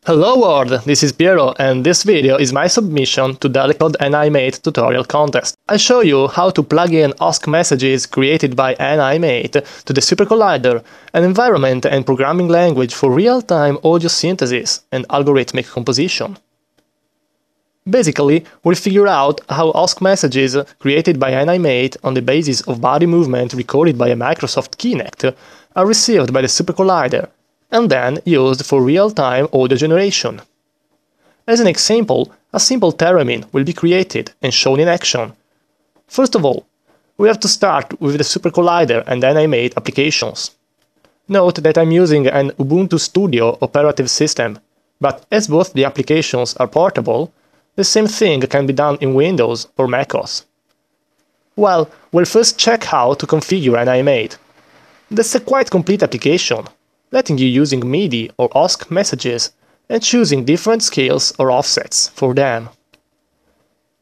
Hello world, this is Piero and this video is my submission to Delicode NIMate tutorial contest. I show you how to plug in OSC messages created by NIMate to the SuperCollider, an environment and programming language for real-time audio synthesis and algorithmic composition. Basically, we'll figure out how OSC messages created by NIMate on the basis of body movement recorded by a Microsoft Kinect are received by the SuperCollider and then used for real-time audio generation. As an example, a simple theremin will be created and shown in action. First of all, we have to start with the SuperCollider and NIMate applications. Note that I'm using an Ubuntu Studio operative system, but as both the applications are portable, the same thing can be done in Windows or macOS. Well, we'll first check how to configure NIMate. That's a quite complete application, letting you using MIDI or OSC messages and choosing different scales or offsets for them.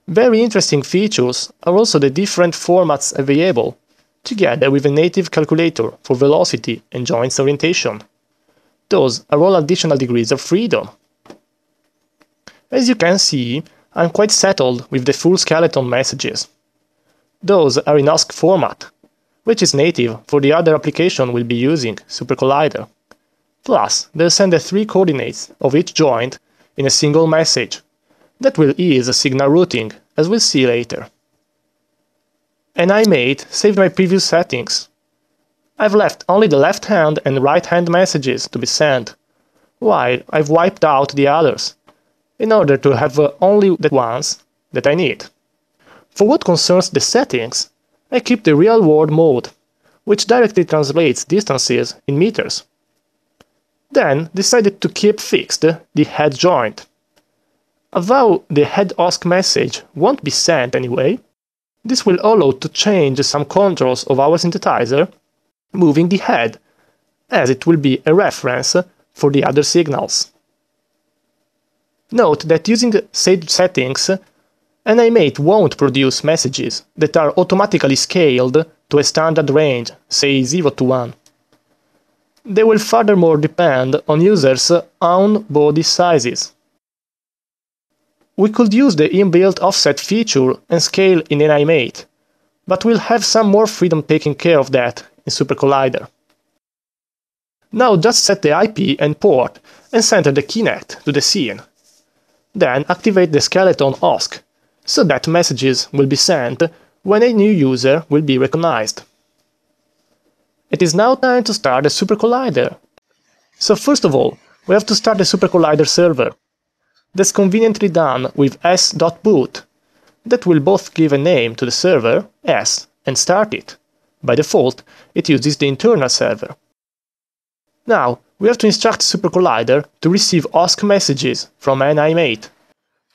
Very interesting features are also the different formats available, together with a native calculator for velocity and joints orientation. Those are all additional degrees of freedom. As you can see, I'm quite settled with the full skeleton messages. Those are in OSC format, which is native for the other application we'll be using, SuperCollider. Plus, they'll send the 3 coordinates of each joint in a single message. That will ease signal routing, as we'll see later. NIMate saved my previous settings. I've left only the left hand and right hand messages to be sent, while I've wiped out the others, in order to have only the ones that I need. For what concerns the settings, I keep the real-world mode, which directly translates distances in meters. Then decided to keep fixed the head joint. Although the head OSC message won't be sent anyway, this will allow to change some controls of our synthetizer, moving the head, as it will be a reference for the other signals. Note that using saved settings, NIMate won't produce messages that are automatically scaled to a standard range, say 0 to 1. They will furthermore depend on users' own body sizes. We could use the inbuilt offset feature and scale in NIMate, but we'll have some more freedom taking care of that in SuperCollider. Now just set the IP and port and center the Kinect to the scene. Then activate the skeleton OSC, so that messages will be sent when a new user will be recognized. It is now time to start the SuperCollider. So first of all, we have to start the SuperCollider server. That's conveniently done with s.boot. That will both give a name to the server, s, and start it. By default, it uses the internal server. Now, we have to instruct SuperCollider to receive OSC messages from NIMate.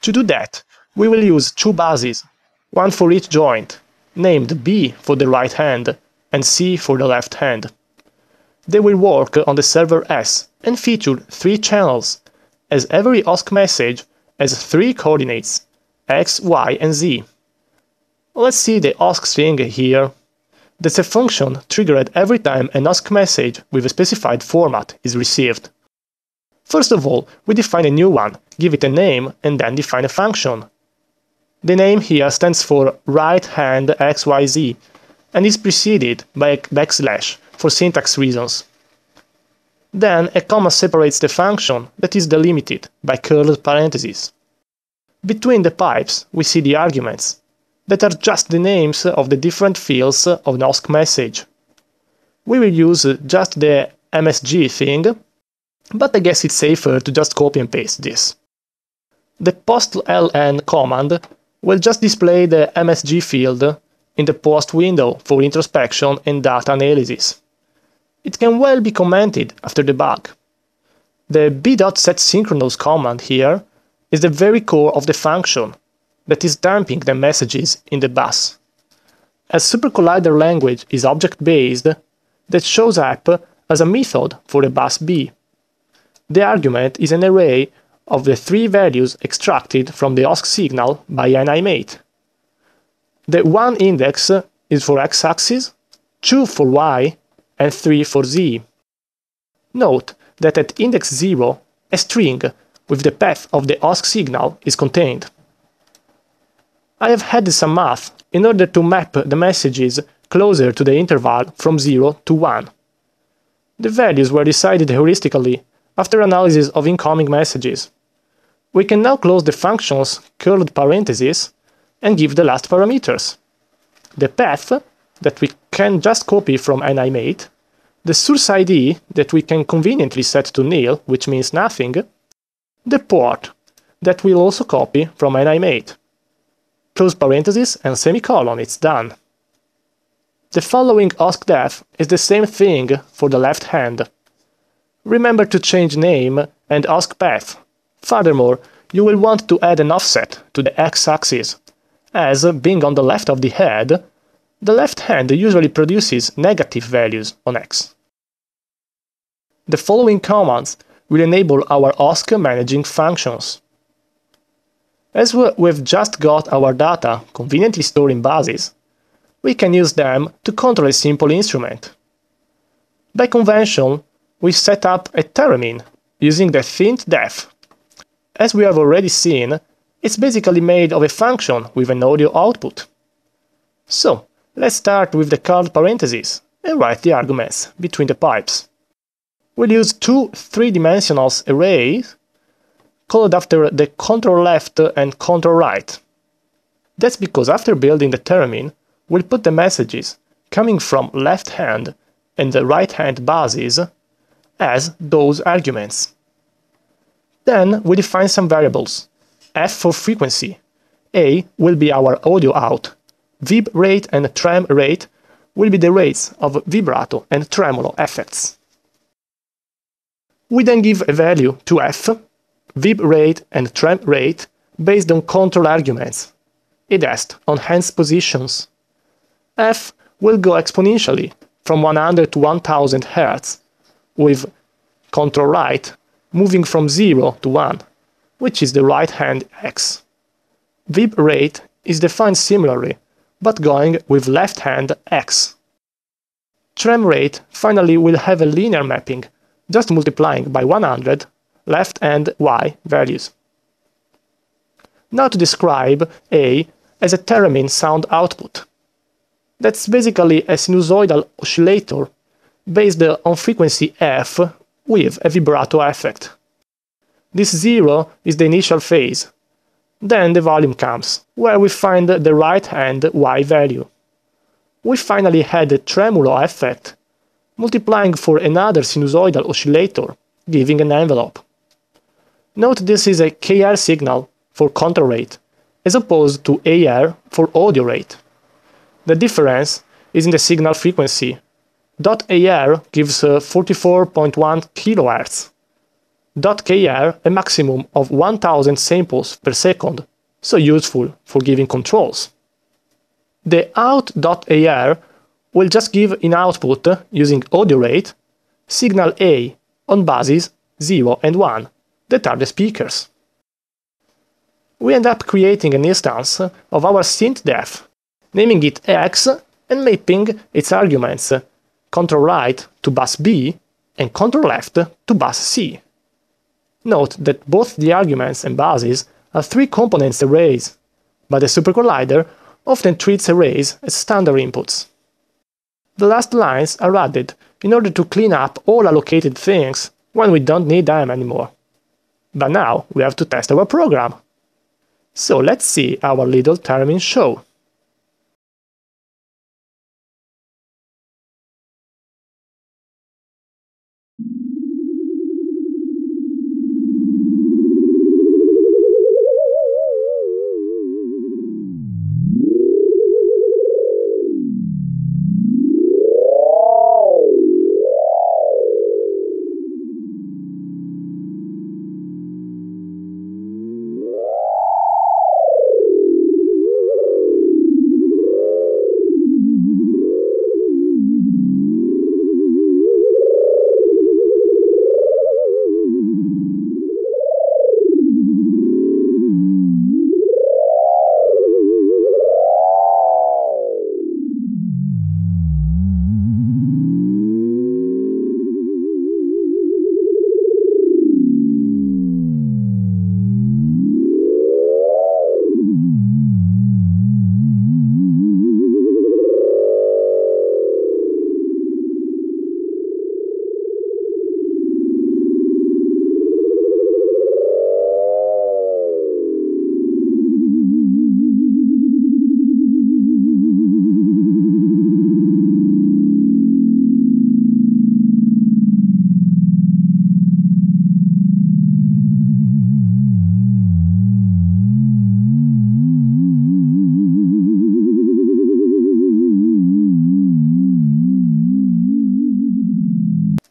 To do that, we will use 2 buses, one for each joint, named B for the right hand and C for the left hand. They will work on the server S and feature 3 channels, as every OSC message has 3 coordinates, X, Y, and Z. Let's see the OSC string here. That's a function triggered every time an OSC message with a specified format is received. First of all, we define a new one, give it a name, and then define a function. The name here stands for right hand XYZ, and is preceded by a backslash for syntax reasons. Then a comma separates the function that is delimited by curled parentheses. Between the pipes we see the arguments, that are just the names of the different fields of an OSC message. We will use just the MSG thing, but I guess it's safer to just copy and paste this. The postln command will just display the MSG field in the post window for introspection and data analysis. It can well be commented after the bug. The b.setnSynchronous command here is the very core of the function that is dumping the messages in the bus. As SuperCollider language is object-based, that shows up as a method for the bus B. The argument is an array of the 3 values extracted from the OSC signal by NIMate. The 1 index is for x-axis, 2 for y, and 3 for z. Note that at index 0, a string with the path of the OSC signal is contained. I have added some math in order to map the messages closer to the interval from 0 to 1. The values were decided heuristically after analysis of incoming messages. We can now close the function's curled parentheses and give the last parameters. The path, that we can just copy from NIMate, the source ID, that we can conveniently set to nil, which means nothing, the port, that we'll also copy from NIMate. Close parentheses and semicolon, it's done. The following OSCdef is the same thing for the left hand. Remember to change name and OSC path. Furthermore, you will want to add an offset to the x-axis, as, being on the left of the head, the left hand usually produces negative values on x. The following commands will enable our OSC managing functions. As we've just got our data conveniently stored in buses, we can use them to control a simple instrument. By convention, we set up a theremin using the synthDef. As we have already seen, it's basically made of a function with an audio output. So, let's start with the curled parentheses and write the arguments between the pipes. We'll use two three-dimensional arrays called after the ctrl left and ctrl right. That's because after building the theremin, we'll put the messages coming from left hand and the right hand buses as those arguments. Then we define some variables. F for frequency. A will be our audio out. Vibrate and tremrate will be the rates of vibrato and tremolo effects. We then give a value to F, vibrate and tremrate based on control arguments, addr on hands positions. F will go exponentially from 100 to 1000 Hz, with ctrl right moving from 0 to 1, which is the right hand x. Vibrate is defined similarly, but going with left hand x. Tremrate finally will have a linear mapping, just multiplying by 100 left and y values. Now to describe A as a theremin sound output. That's basically a sinusoidal oscillator based on frequency f with a vibrato effect. This 0 is the initial phase. Then the volume comes, where we find the right hand y value. We finally had a tremolo effect, multiplying for another sinusoidal oscillator, giving an envelope. Note this is a kr signal for control rate, as opposed to AR for audio rate. The difference is in the signal frequency. .AR gives 44.1 kHz. .kr a maximum of 1000 samples per second, so useful for giving controls. The out.AR will just give in output, using audio rate, signal A on buses 0 and 1, that are the speakers. We end up creating an instance of our SynthDef, naming it X and mapping its arguments ctrl right to bus B and ctrl left to bus C. Note that both the arguments and buses are three components arrays, but the SuperCollider often treats arrays as standard inputs. The last lines are added in order to clean up all allocated things when we don't need them anymore. But now we have to test our program. So let's see our little theremin show.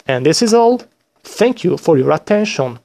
And this is all. Thank you for your attention.